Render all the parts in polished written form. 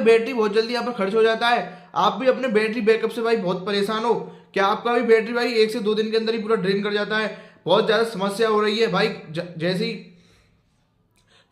Battery बहुत जल्दी यहाँ पर खर्च हो जाता है। आप भी अपने बैटरी बैकअप से भाई बहुत परेशान हो क्या? आपका भी बैटरी भाई 1 से 2 दिन के अंदर ही पूरा ड्रेन कर जाता है, बहुत ज़्यादा समस्या हो रही है भाई। जैसे ही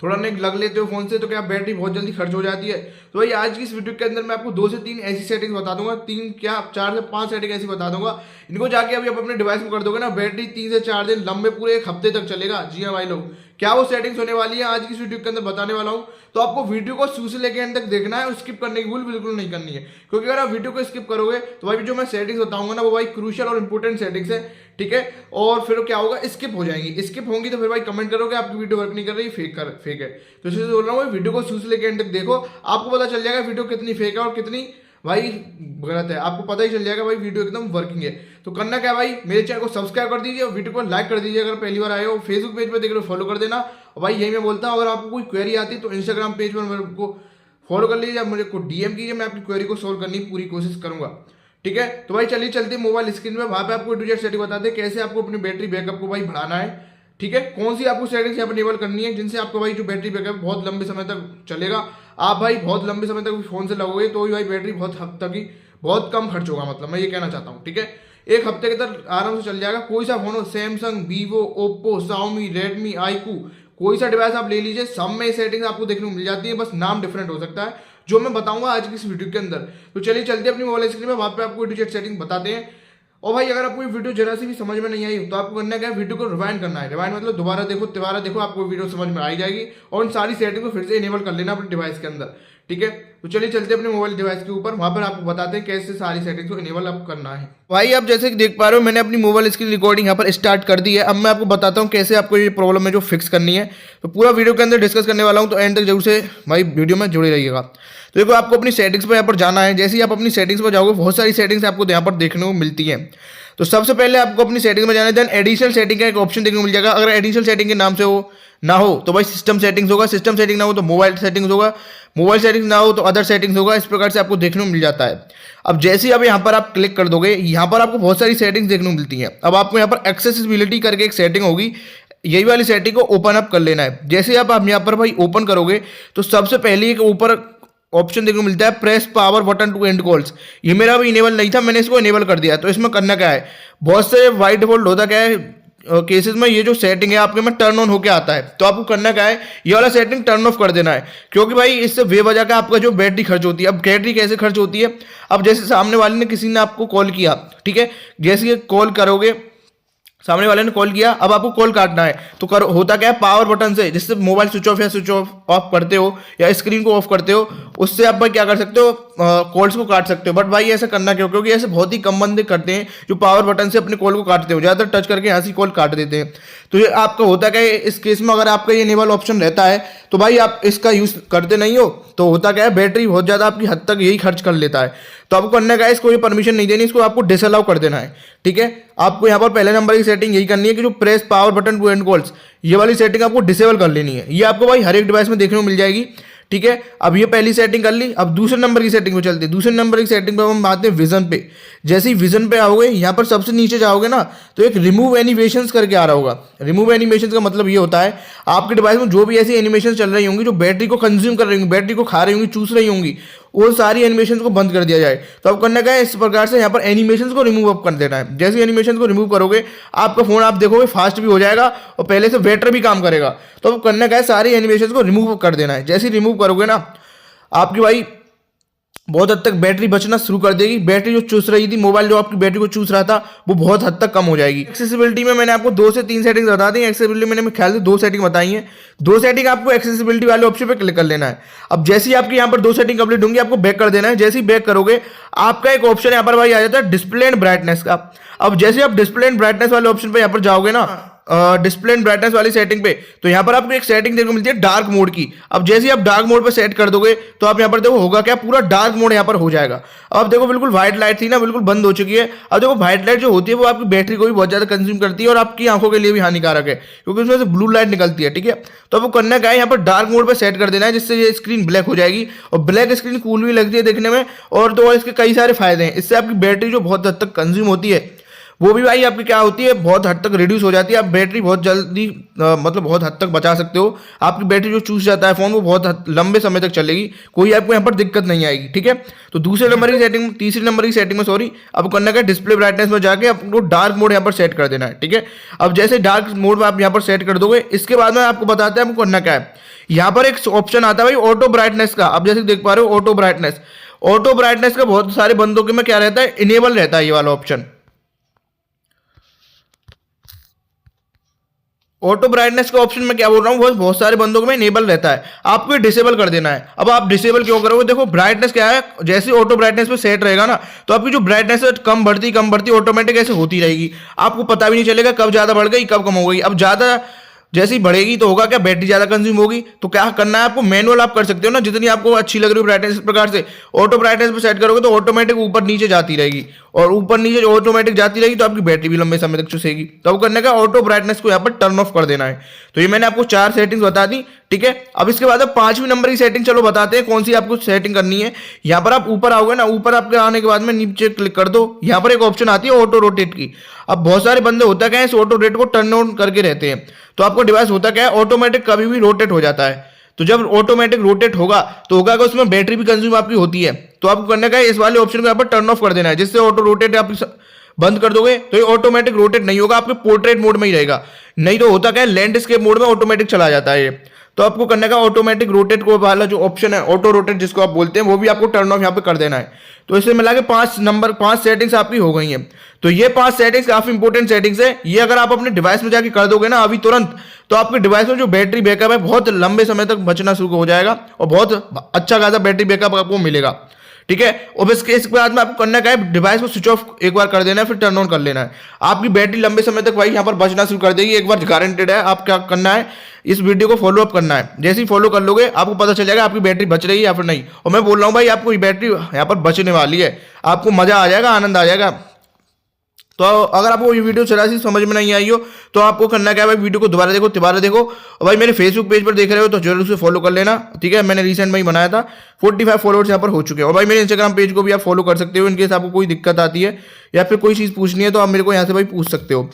थोड़ा नेक लग लेते हो फोन से तो क्या बैटरी बहुत जल्दी खर्च हो जाती है। तो भाई आज की इस वीडियो के अंदर मैं आपको 2 से 3 ऐसी सेटिंग्स बता दूंगा, 3 क्या 4 से 5 सेटिंग ऐसी बता दूंगा। इनको जाके अभी आप अपने डिवाइस में कर दोगे ना, बैटरी 3 से 4 दिन लंबे पूरे 1 हफ्ते तक चलेगा। जी हाँ भाई लोग, क्या वो सेटिंग्स होने वाली है आज की इस वीडियो के अंदर बताने वाला हूँ। तो आपको वीडियो को शुरू से लेकर एंड तक देखना है, स्किप करने की भूल बिल्कुल नहीं करनी है, क्योंकि अगर आप वीडियो को स्किप करोगे तो भाई जो मैं सेटिंग्स बताऊंगा ना वो भाई क्रूशियल और इंपोर्टेंट सेटिंग्स है, ठीक है। और फिर क्या होगा, स्किप हो जाएंगी, स्किप होंगी तो फिर भाई कमेंट करोगे आपकी वीडियो वर्क नहीं कर रही, फेक है। तो इसलिए बोल रहा हूँ वीडियो को शुरू से लेकर एंड तक देखो, आपको पता चल जाएगा वीडियो कितनी फेक है और कितनी भाई गलत है, आपको पता ही चल जाएगा भाई वीडियो एकदम वर्किंग है। तो करना क्या भाई, मेरे चैनल को सब्सक्राइब कर दीजिए और वीडियो को लाइक कर दीजिए। अगर पहली बार आए हो फेसबुक पेज पर देख रहे हो फॉलो कर देना। और भाई यही मैं बोलता हूँ, अगर आपको कोई क्वेरी आती है तो इंस्टाग्राम पेज पर मेरे को फॉलो कर लीजिए, मुझे को डीएम कीजिए, मैं आपकी क्वेरी को सोल्व करने की पूरी कोशिश करूंगा, ठीक है। तो भाई चलिए चलते मोबाइल स्क्रीन में, वहां पे आपको टू जेड सेटिंग बताते हैं कैसे आपको अपनी बैटरी बैकअप को भाई बढ़ाना है, ठीक है। कौन सी आपको सेटिंग्स यहाँ पर इनेबल करनी है जिनसे आपको भाई जो बैटरी बैकअप बहुत लंबे समय तक चलेगा। आप भाई बहुत लंबे समय तक फोन से लगोगे तो भाई बैटरी बहुत हद तक ही बहुत कम खर्च होगा, मतलब मैं ये कहना चाहता हूँ, ठीक है। 1 हफ्ते के तक आराम से चल जाएगा। कोई सा फोन हो, Samsung, Vivo, Oppo, Xiaomi, Redmi, iQOO, कोई सा डिवाइस आप ले लीजिए, सब में सेटिंग्स आपको देखने को मिल जाती है, बस नाम डिफरेंट हो सकता है जो मैं बताऊंगा आज की इस वीडियो के अंदर। तो चलिए चलते हैं अपनी मोबाइल स्क्रीन में, वहां पे आपको डिजिट सेटिंग बताते हैं। और भाई अगर आपको वीडियो जरा सी भी समझ में नहीं आई तो आपको करना क्या है, वीडियो को रिवाइंड करना है। रिवाइंड मतलब दोबारा देखो आपको वीडियो समझ में आई जाएगी और उन सारी सेटिंग को फिर से इनेबल कर लेना अपने डिवाइस के अंदर, ठीक है। तो चलिए चलते हैं अपने मोबाइल डिवाइस के ऊपर, वहां पर आपको बताते हैं कैसे सारी सेटिंग्स को इनेबल आप करना है। भाई आप जैसे कि देख पा रहे हो मैंने अपनी मोबाइल स्क्रीन रिकॉर्डिंग यहाँ पर स्टार्ट कर दी है। अब मैं आपको बताता हूँ कैसे आपको ये प्रॉब्लम है जो फिक्स करनी है। तो पूरा वीडियो के अंदर डिस्कस करने वाला हूँ, तो एंड तक जरूर से भाई वीडियो में जुड़े रहिएगा। तो देखो आपको अपनी सेटिंग्स पर यहाँ पर जाना है। जैसे ही आप अपनी सेटिंग्स पर जाओगे बहुत सारी सेटिंग्स आपको यहाँ पर देखने को मिलती है। तो सबसे पहले आपको अपनी सेटिंग में जाना है, देन एडिशनल सेटिंग का एक ऑप्शन देखने को मिल जाएगा। अगर एडिशनल सेटिंग के नाम से हो ना हो तो भाई सिस्टम सेटिंग्स होगा, सिस्टम सेटिंग ना हो तो मोबाइल सेटिंग्स होगा, मोबाइल सेटिंग्स ना हो तो अदर सेटिंग्स होगा। इस प्रकार से आपको देखने को मिल जाता है। अब जैसे ही अब यहाँ पर आप क्लिक कर दोगे, यहाँ पर आपको बहुत सारी सेटिंग्स देखने को मिलती हैं। अब आपको यहाँ पर एक्सेसिबिलिटी करके एक सेटिंग होगी, यही वाली सेटिंग को ओपन अप कर लेना है। जैसे आप यहाँ पर भाई ओपन करोगे तो सबसे पहले एक ऊपर ऑप्शन देखने को मिलता है, press power button to end calls. ये मेरा भी इनेबल नहीं था, मैंने इसको इनेबल कर दिया। तो इसमें करना क्या है, बहुत से बाय डिफॉल्ट होता क्या है केसेस में ये जो सेटिंग है आपके में टर्न ऑन होके आता है। तो आपको करना क्या है, ये वाला सेटिंग टर्न ऑफ कर देना है, क्योंकि भाई इससे बेवजह का आपका जो बैटरी खर्च होती है। अब बैटरी कैसे खर्च होती है, अब जैसे सामने वाले ने किसी ने आपको कॉल किया, ठीक है, जैसे कॉल करोगे, सामने वाले ने कॉल किया, अब आपको कॉल काटना है तो होता क्या है, पावर बटन से जिससे मोबाइल स्विच ऑफ या स्विच ऑफ करते हो या स्क्रीन को ऑफ करते हो, उससे आप भाई क्या कर सकते हो, कॉल्स को काट सकते हो। बट भाई ऐसा करना क्यों, क्योंकि ऐसे बहुत ही कम बंदे करते हैं जो पावर बटन से अपने कॉल को काटते हो, ज़्यादातर टच करके यहाँ से कॉल काट देते हैं। तो ये आपका होता क्या है, इस केस में अगर आपका ये इनेबल ऑप्शन रहता है तो भाई आप इसका यूज़ करते नहीं हो तो होता क्या है, बैटरी बहुत ज़्यादा आपकी हद तक यही खर्च कर लेता है। तो आपको करना क्या है, इसको ये परमिशन नहीं देनी, इसको आपको डिसअलाउ कर देना है, ठीक है। आपको यहाँ पर पहले नंबर की सेटिंग यही करनी है कि जो press power button to end calls, ये वाली सेटिंग आपको डिसेबल कर लेनी है। ये आपको भाई हर एक डिवाइस में देखने को मिल जाएगी, ठीक है। अब ये पहली सेटिंग कर ली। अब दूसरे नंबर की सेटिंग पे चलते हैं। दूसरे नंबर की सेटिंग पे हम आते हैं विजन पे। जैसे ही विजन पे आओगे, यहाँ पर सबसे नीचे जाओगे ना तो एक रिमूव एनिमेशंस करके आ रहा होगा। रिमूव एनिमेशंस का मतलब ये होता है आपके डिवाइस में जो भी ऐसी एनिमेशन चल रही होंगी जो बैटरी को कंज्यूम कर रही होंगी, बैटरी को खा रही होंगी, चूस रही होंगी, वो सारी एनिमेशन को बंद कर दिया जाए। तो अब करना क्या है, इस प्रकार से यहाँ पर एनिमेशन को रिमूव अप कर देना है। जैसे एनिमेशन को रिमूव करोगे आपका फोन आप देखोगे फास्ट भी हो जाएगा और पहले से बेटर भी काम करेगा। तो अब करना क्या है, सारी एनिमेशन को रिमूव कर देना है। जैसे ही रिमूव करोगे ना, आपकी भाई बहुत हद तक बैटरी बचना शुरू कर देगी। बैटरी जो चूस रही थी, मोबाइल जो आपकी बैटरी को चूस रहा था, वो बहुत हद तक कम हो जाएगी। एक्सेसिबिलिटी में मैंने आपको 2 से 3 सेटिंग्स बता दी। एक्सेसिबिलिटी मैंने ख्याल से 2 सेटिंग बताई हैं। 2 सेटिंग आपको एक्सेसिबिलिटी वाले ऑप्शन पे क्लिक कर लेना है। अब जैसे ही आपकी यहाँ पर 2 सेटिंग कंप्लीट होंगी, आपको बैक कर देना है। जैसे ही बैक करोगे, आपका एक ऑप्शन यहाँ पर भाई आ जाता है डिस्प्ले एंड ब्राइटनेस का। अब जैसे आप डिस्प्ले एंड ब्राइटनेस वाले ऑप्शन पे यहाँ पर जाओगे ना, डिस्प्ले एंड ब्राइटनेस वाली सेटिंग पे, तो यहाँ पर आपको एक सेटिंग देखने को मिलती है डार्क मोड की। अब जैसे ही आप डार्क मोड पे सेट कर दोगे तो आप यहाँ पर देखो होगा क्या, पूरा डार्क मोड यहाँ पर हो जाएगा। अब देखो बिल्कुल व्हाइट लाइट थी ना, बिल्कुल बंद हो चुकी है। अब देखो व्हाइट लाइट जो होती है वो आपकी बैटरी को भी बहुत ज्यादा कंज्यूम करती है और आपकी आंखों के लिए भी हानिकारक है, क्योंकि उसमें से ब्लू लाइट निकलती है, ठीक है। तो आपको करना क्या है, यहाँ पर डार्क मोड पर सेट कर देना है, जिससे ये स्क्रीन ब्लैक हो जाएगी। और ब्लैक स्क्रीन कूल भी लगती है देखने में, और तो इसके कई सारे फायदे हैं। इससे आपकी बैटरी जो बहुत हद तक कंज्यूम होती है वो भी भाई आपकी क्या होती है, बहुत हद तक रिड्यूस हो जाती है। आप बैटरी बहुत जल्दी मतलब बहुत हद तक बचा सकते हो। आपकी बैटरी जो चूस जाता है फ़ोन, वो बहुत लंबे समय तक चलेगी, कोई आपको यहाँ पर दिक्कत नहीं आएगी। ठीक है, तो दूसरे नंबर की सेटिंग, तीसरे नंबर की सेटिंग में सॉरी, अब करना क्या, डिस्प्ले ब्राइटनेस में जाके आपको डार्क मोड यहाँ पर सेट कर देना है। ठीक है, अब जैसे डार्क मोड में आप यहाँ पर सेट कर दोगे, इसके बाद में आपको बताते हैं आपको करना क्या है। यहाँ पर एक ऑप्शन आता है भाई ऑटो ब्राइटनेस का। आप जैसे देख पा रहे हो ऑटो ब्राइटनेस, ऑटो ब्राइटनेस का बहुत सारे बंदों के में क्या रहता है, इनेबल रहता है ये वाला ऑप्शन। ऑटो ब्राइटनेस के ऑप्शन में क्या बोल रहा हूँ, वो बहुत सारे बंदों में इनेबल रहता है, आपको ये डिसेबल कर देना है। अब आप डिसेबल क्यों करोगे, देखो ब्राइटनेस क्या है, जैसे ऑटो ब्राइटनेस पे सेट रहेगा ना, तो आपकी जो ब्राइटनेस है कम बढ़ती ऑटोमेटिक ऐसे होती रहेगी, आपको पता भी नहीं चलेगा कब ज्यादा बढ़ गई कब कम हो गई। अब ज्यादा जैसे ही बढ़ेगी तो होगा क्या, बैटरी ज्यादा कंज्यूम होगी, तो क्या करना है आपको, मैनुअल आप कर सकते हो ना, जितनी आपको अच्छी लग रही हो ब्राइटनेस, इस प्रकार से ऑटो ब्राइटनेस पे सेट करोगे तो ऑटोमेटिक ऊपर नीचे जाती रहेगी, और ऊपर नीचे ऑटोमेटिक जाती रहेगी तो आपकी बैटरी भी लंबे समय तक चुसेगी। तो अब करने का ऑटो ब्राइटनेस को यहाँ पर टर्न ऑफ कर देना है। तो ये मैंने आपको 4 सेटिंग्स बता दी। ठीक है, अब इसके बाद 5वीं नंबर की सेटिंग चलो बताते हैं कौन सी आपको सेटिंग करनी है। यहाँ पर आप ऊपर आओगे ना, ऊपर आपके आने के बाद में नीचे क्लिक कर दो, यहाँ पर एक ऑप्शन आती है ऑटो रोटेट की। अब बहुत सारे बंदे होता क्या है, इस ऑटो रोटेट को टर्न ऑन करके रहते हैं, तो आपका डिवाइस होता क्या है, ऑटोमेटिक कभी भी रोटेट हो जाता है। तो जब ऑटोमेटिक रोटेट होगा तो होगा कि उसमें बैटरी भी कंज्यूम आपकी होती है, तो आपको करने का है इस वाले ऑप्शन को यहाँ पर टर्न ऑफ कर देना है, जिससे ऑटो रोटेट आप बंद कर दोगे तो ये ऑटोमेटिक रोटेट नहीं होगा, आपके पोर्ट्रेट मोड में ही रहेगा। नहीं तो होता क्या है, लैंडस्केप मोड में ऑटोमेटिक चला जाता है ये। तो आपको करने का ऑटोमेटिक रोटेट को वाला जो ऑप्शन है, ऑटो रोटेट जिसको आप बोलते हैं, वो भी आपको टर्न ऑफ यहाँ पे कर देना है। तो इसे मिला के 5 सेटिंग्स आपकी हो गई हैं। तो ये 5 सेटिंग्स काफी इंपॉर्टेंट सेटिंग्स है, ये अगर आप अपने डिवाइस में जाके कर दोगे ना अभी तुरंत, तो आपके डिवाइस में जो बैटरी बैकअप है बहुत लंबे समय तक बचना शुरू हो जाएगा, और बहुत अच्छा खासा बैटरी बैकअप आपको मिलेगा। ठीक है, और इसके बाद में आपको करना क्या है, डिवाइस को स्विच ऑफ एक बार कर देना है, फिर टर्न ऑन कर लेना है। आपकी बैटरी लंबे समय तक भाई यहाँ पर बचना शुरू कर देगी, एक बार गारंटेड है। आप क्या करना है, इस वीडियो को फॉलो अप करना है, जैसे ही फॉलो कर लोगे आपको पता चल जाएगा आपकी बैटरी बच रही है या फिर नहीं। और मैं बोल रहा हूँ भाई आपको ये बैटरी यहाँ पर बचने वाली है, आपको मजा आ जाएगा, आनंद आ जाएगा। तो अगर आपको ये वीडियो चला सी समझ में नहीं आई हो, तो आपको करना क्या है भाई, वीडियो को दोबारा देखो। और भाई मेरे फेसबुक पेज पर देख रहे हो तो जरूर से फॉलो कर लेना। ठीक है, मैंने रिसेंट में ही बनाया था, 45 फॉलोअर्स यहाँ पर हो चुके हैं। और भाई मेरे इंस्टाग्राम पेज को भी आप फॉलो कर सकते हो, इनकेस आपको कोई दिक्कत आती है या फिर कोई चीज़ पूछनी है तो आप मेरे को यहाँ से भाई पूछ सकते हो।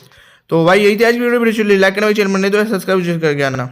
तो भाई यही थी आज की वीडियो, लाइक करना, चैनल बनने तो सब्सक्राइब करके आना।